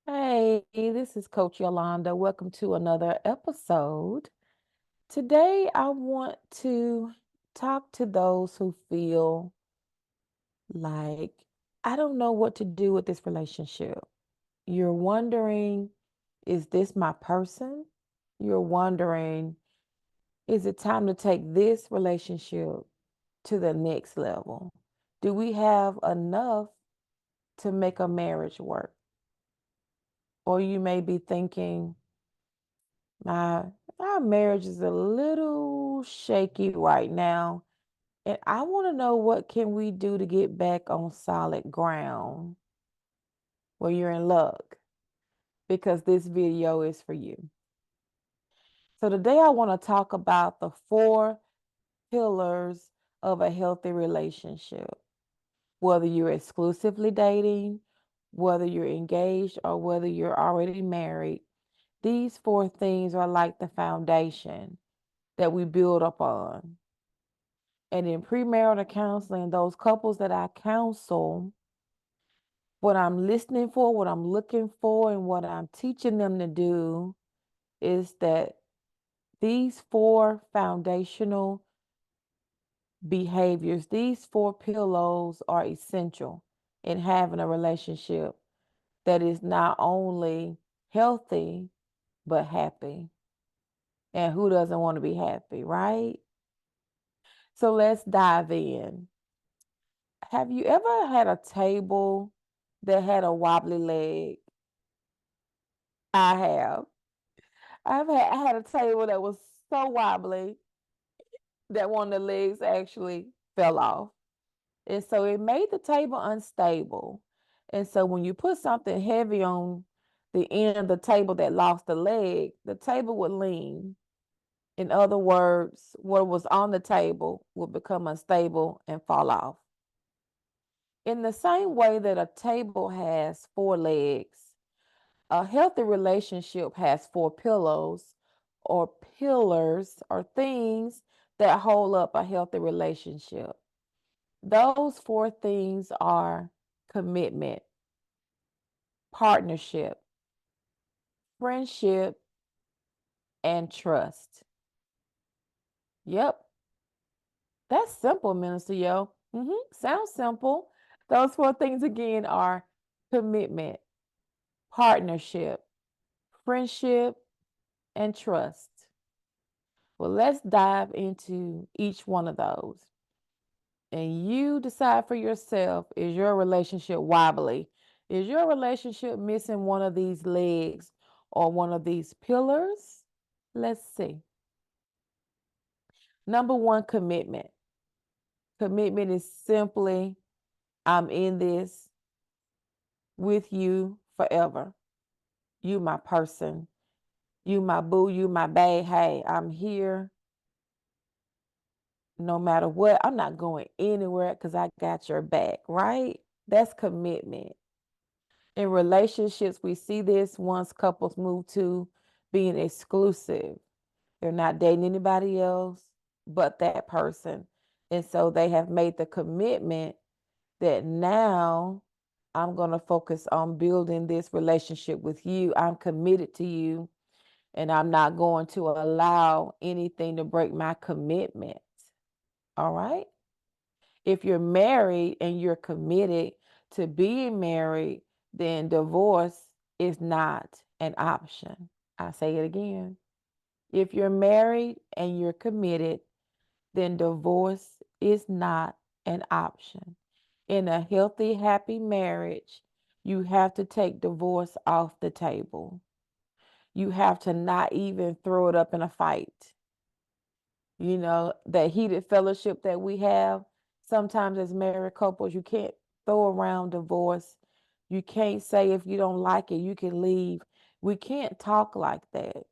Hey, this is Coach Yolanda. Welcome to another episode. Today, I want to talk to those who feel like, I don't know what to do with this relationship. You're wondering, is this my person? You're wondering, is it time to take this relationship to the next level? Do we have enough to make a marriage work? Or you may be thinking, My our marriage is a little shaky right now, and I want to know what can we do to get back on solid ground. Well, you're in luck because this video is for you. So today I want to talk about the four pillars of a healthy relationship. Whether you're exclusively dating, whether you're engaged, or whether you're already married, these four things are like the foundation that we build upon. And in premarital counseling, those couples that I counsel, what I'm listening for, what I'm looking for, and what I'm teaching them to do is that these four foundational behaviors, these four pillars are essential in having a relationship that is not only healthy, but happy. And who doesn't want to be happy, right? So let's dive in. Have you ever had a table that had a wobbly leg? I have. I had a table that was so wobbly that one of the legs actually fell off. And so it made the table unstable. And so when you put something heavy on the end of the table that lost the leg, the table would lean. In other words, what was on the table would become unstable and fall off. In the same way that a table has four legs, a healthy relationship has four pillows or pillars or things that hold up a healthy relationship. Those four things are commitment, partnership, friendship, and trust. Yep, that's simple, Minister Yo. Sounds simple. Those four things again are commitment, partnership, friendship, and trust. Well, let's dive into each one of those. And you decide for yourself, is your relationship wobbly? Is your relationship missing one of these legs or one of these pillars? Let's see. Number one, commitment. Commitment is simply, I'm in this with you forever. You my person. You my boo, you my bae. Hey, I'm here no matter what. I'm not going anywhere because I got your back, right? That's commitment. In relationships, we see this once couples move to being exclusive. They're not dating anybody else but that person. And so they have made the commitment that now I'm going to focus on building this relationship with you. I'm committed to you, and I'm not going to allow anything to break my commitment. All right. If you're married and you're committed to being married, then divorce is not an option. I say it again. If you're married and you're committed, then divorce is not an option. In a healthy, happy marriage, you have to take divorce off the table. You have to not even throw it up in a fight. That heated fellowship that we have. Sometimes as married couples, you can't throw around divorce. You can't say if you don't like it, you can leave. We can't talk like that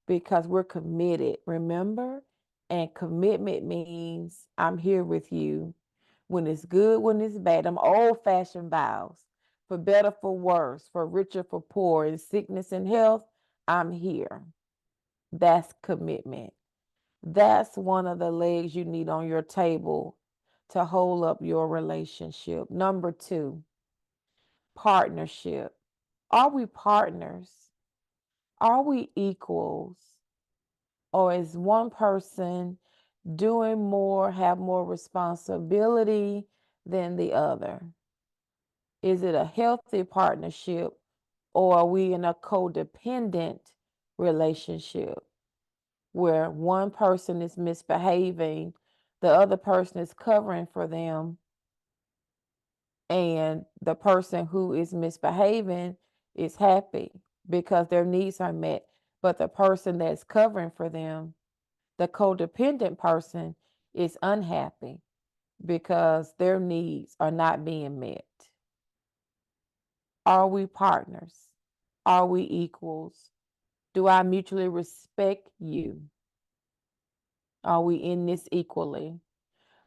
because we're committed, remember? And commitment means I'm here with you when it's good, when it's bad. Them old-fashioned vows, for better, for worse, for richer, for poor, in sickness and health, I'm here. That's commitment. That's one of the legs you need on your table to hold up your relationship. Number two, partnership. Are we partners? Are we equals? Or is one person doing more, have more responsibility than the other? Is it a healthy partnership, or are we in a codependent relationship where one person is misbehaving, the other person is covering for them, and the person who is misbehaving is happy because their needs are met, but the person that's covering for them, the codependent person, is unhappy because their needs are not being met? Are we partners? Are we equals? Do I mutually respect you? Are we in this equally?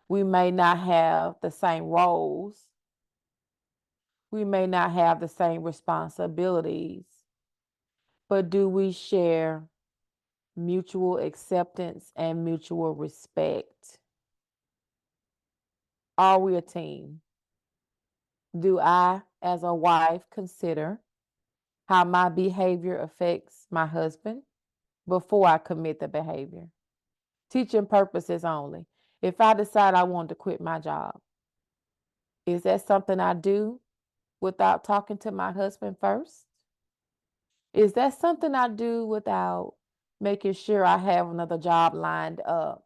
We may not have the same roles. We may not have the same responsibilities, but do we share mutual acceptance and mutual respect? Are we a team? Do I, as a wife, consider how my behavior affects my husband before I commit the behavior? Teaching purposes only. If I decide I want to quit my job, is that something I do without talking to my husband first? Is that something I do without making sure I have another job lined up?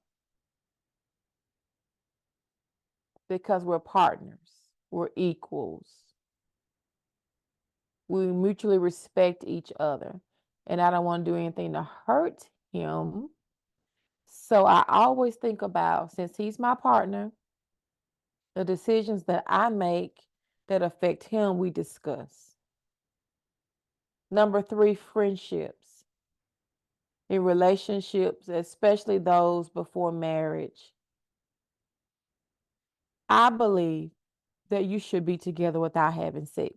Because we're partners, we're equals, we mutually respect each other, and I don't want to do anything to hurt him. So I always think about, since he's my partner, the decisions that I make that affect him, we discuss. Number 3, friendships. In relationships, especially those before marriage, I believe that you should be together without having sex.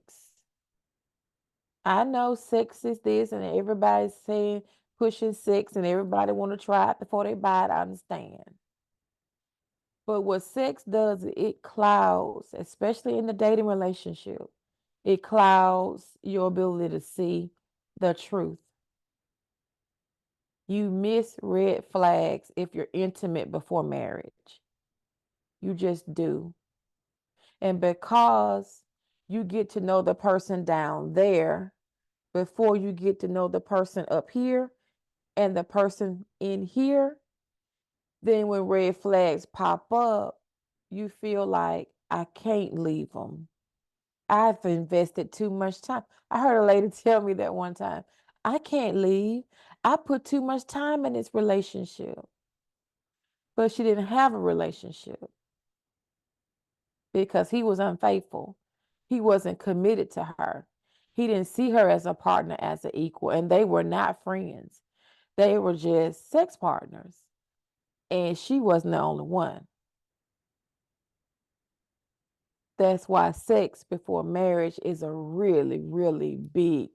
I know sex is this, and everybody's saying pushing sex, and everybody want to try it before they buy it. I understand. But what sex does, it clouds, especially in the dating relationship, it clouds your ability to see the truth. You miss red flags if you're intimate before marriage. You just do. And because you get to know the person down there before you get to know the person up here and the person in here, then when red flags pop up, you feel like, I can't leave them. I've invested too much time. I heard a lady tell me that one time. I can't leave. I put too much time in this relationship. But she didn't have a relationship because he was unfaithful. He wasn't committed to her. He didn't see her as a partner, as an equal, and they were not friends. They were just sex partners, and she wasn't the only one. That's why sex before marriage is a really, really big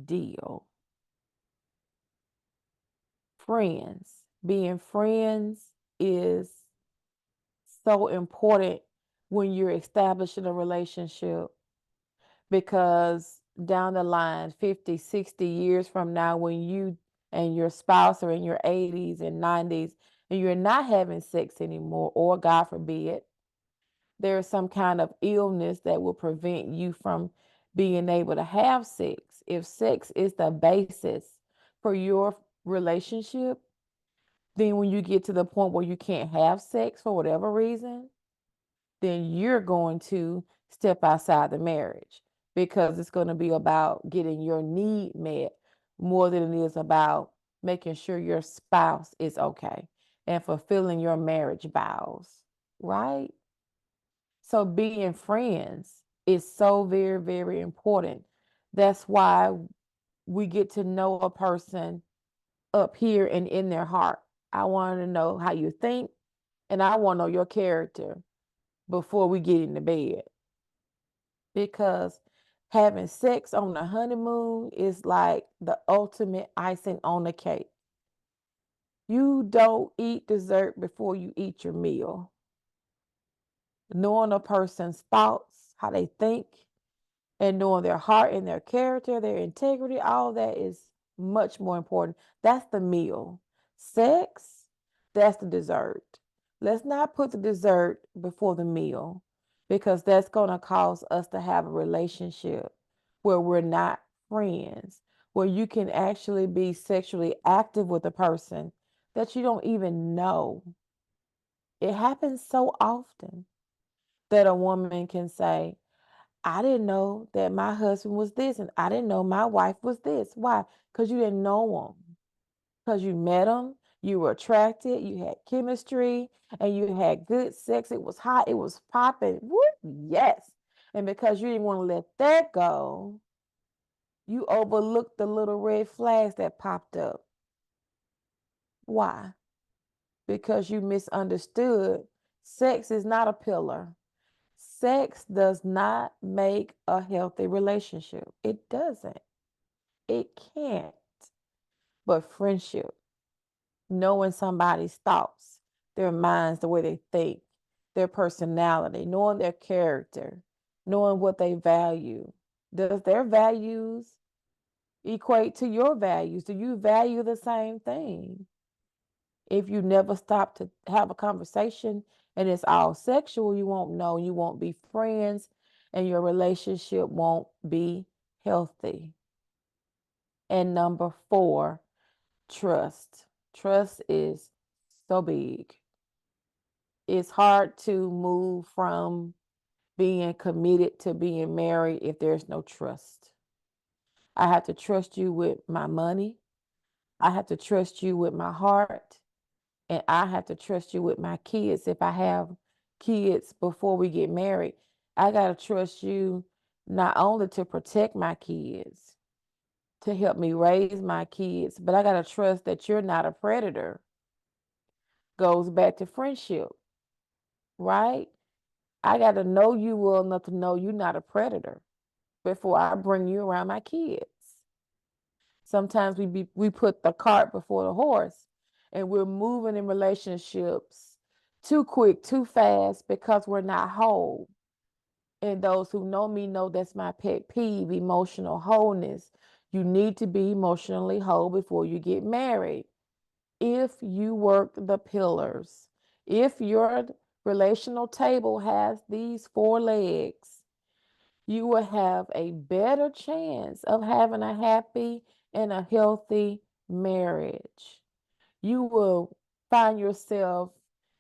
deal. Friends. Being friends is so important when you're establishing a relationship, because down the line, 50, 60 years from now, when you and your spouse are in your 80s and 90s and you're not having sex anymore, or God forbid, there's some kind of illness that will prevent you from being able to have sex. If sex is the basis for your relationship, then when you get to the point where you can't have sex for whatever reason, then you're going to step outside the marriage, because it's going to be about getting your need met more than it is about making sure your spouse is okay and fulfilling your marriage vows, right? So being friends is so very, very important. That's why we get to know a person up here and in their heart. I want to know how you think, and I want to know your character before we get into bed. Because having sex on the honeymoon is like the ultimate icing on the cake. You don't eat dessert before you eat your meal. Knowing a person's thoughts, how they think, And knowing their heart and their character, their integrity, all that is much more important. That's the meal. Sex, that's the dessert. Let's not put the dessert before the meal because that's going to cause us to have a relationship where we're not friends, where you can actually be sexually active with a person that you don't even know. It happens so often that a woman can say, I didn't know that my husband was this, and I didn't know my wife was this. Why? Because you didn't know them. Because you met them, you were attracted, you had chemistry, and you had good sex. It was hot, it was popping. Woo, yes. And because you didn't want to let that go, you overlooked the little red flags that popped up. Why? Because you misunderstood. Sex is not a pillar. Sex does not make a healthy relationship. It doesn't. It can't. But friendship, knowing somebody's thoughts, their minds, the way they think, their personality, knowing their character, knowing what they value. Does their values equate to your values? Do you value the same thing? If you never stop to have a conversation and it's all sexual, you won't know, you won't be friends, and your relationship won't be healthy. And number 4, trust. Trust is so big. It's hard to move from being committed to being married if there's no trust. I have to trust you with my money. I have to trust you with my heart. And I have to trust you with my kids. If I have kids before we get married, I got to trust you not only to protect my kids, to help me raise my kids, but I got to trust that you're not a predator. Goes back to friendship, right? I got to know you well enough to know you're not a predator before I bring you around my kids. Sometimes we put the cart before the horse, and we're moving in relationships too quick, too fast because we're not whole. And those who know me know that's my pet peeve, emotional wholeness. You need to be emotionally whole before you get married. If you work the pillars, if your relational table has these 4 legs, you will have a better chance of having a happy and a healthy marriage. You will find yourself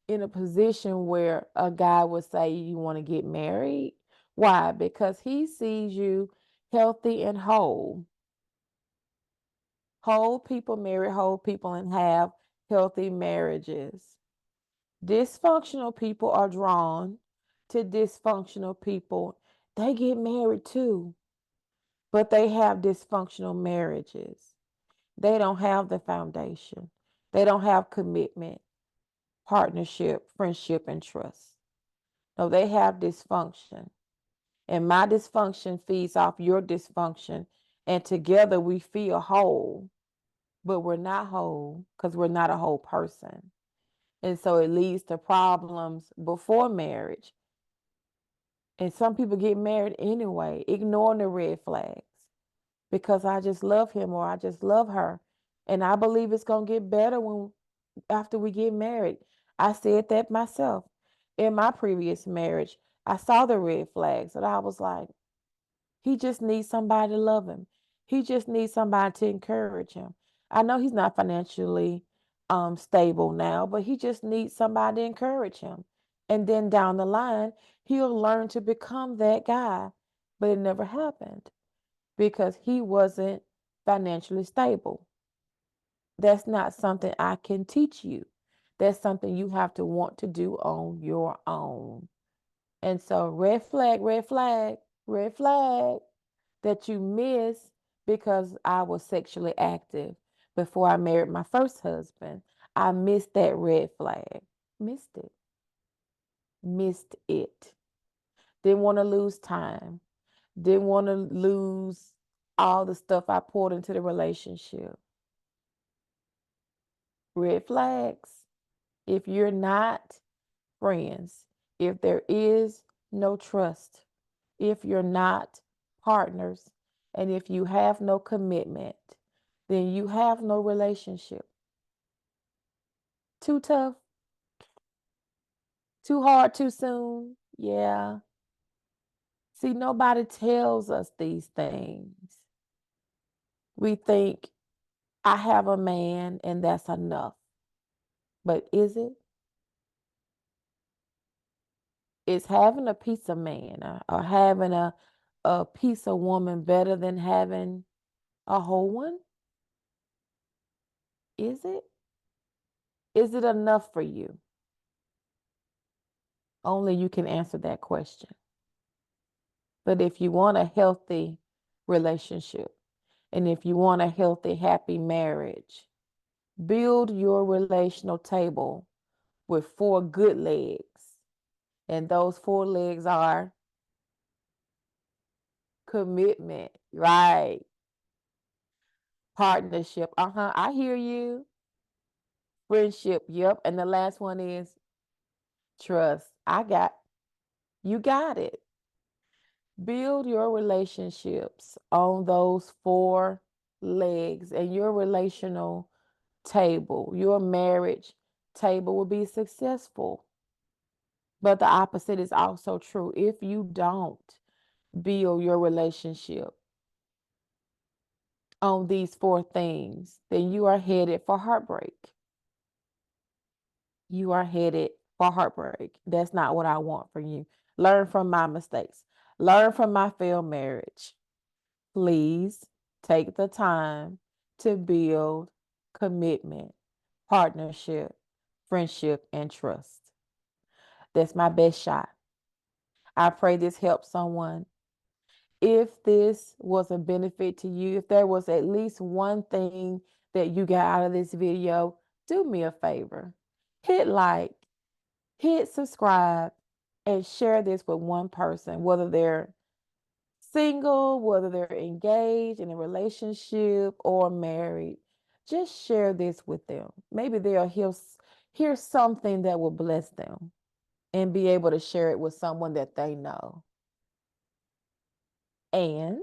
in a position where a guy would say, you want to get married? Why? Because he sees you healthy and whole. Whole people marry whole people and have healthy marriages. Dysfunctional people are drawn to dysfunctional people. They get married too, but they have dysfunctional marriages. They don't have the foundation. They don't have commitment, partnership, friendship, and trust. No, they have dysfunction. And my dysfunction feeds off your dysfunction. And together we feel whole, but we're not whole because we're not a whole person. And so it leads to problems before marriage. And some people get married anyway, ignoring the red flags because I just love him or I just love her. And I believe it's going to get better when after we get married. I said that myself. In my previous marriage, I saw the red flags and I was like, he just needs somebody to love him. He just needs somebody to encourage him. I know he's not financially stable now, but he just needs somebody to encourage him. And then down the line, he'll learn to become that guy. But it never happened because he wasn't financially stable. That's not something I can teach you. That's something you have to want to do on your own. And so, red flag, red flag, red flag that you miss because I was sexually active before I married my first husband. I missed that red flag. Missed it. Missed it. Didn't want to lose time. Didn't want to lose all the stuff I poured into the relationship. Red flags. If you're not friends, if there is no trust, if you're not partners, and if you have no commitment, then you have no relationship. Too tough? Too hard too soon? Yeah. See, nobody tells us these things. We think, I have a man and that's enough. But is it? Is having a piece of man or having a piece of woman better than having a whole one? Is it? Is it enough for you? Only you can answer that question. But if you want a healthy relationship, and if you want a healthy, happy marriage, build your relational table with 4 good legs. And those 4 legs are commitment, right? Partnership, I hear you. Friendship, yep. And the last one is trust. You got it. Build your relationships on those 4 legs, and your relational table, your marriage table will be successful. But the opposite is also true. If you don't build your relationship on these 4 things, then you are headed for heartbreak. You are headed for heartbreak. That's not what I want for you. Learn from my mistakes. Learn from my failed marriage. Please take the time to build commitment, partnership, friendship, and trust. That's my best shot. I pray this helps someone. If this was a benefit to you, if there was at least one thing that you got out of this video, do me a favor. Hit like, hit subscribe, and share this with one person, whether they're single, whether they're engaged in a relationship or married. Just share this with them. Maybe they'll hear something that will bless them and be able to share it with someone that they know. And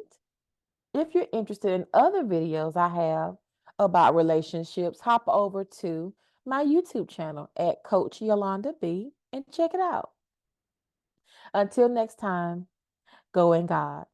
if you're interested in other videos I have about relationships, hop over to my YouTube channel at Coach Yolanda B and check it out. Until next time, go in God.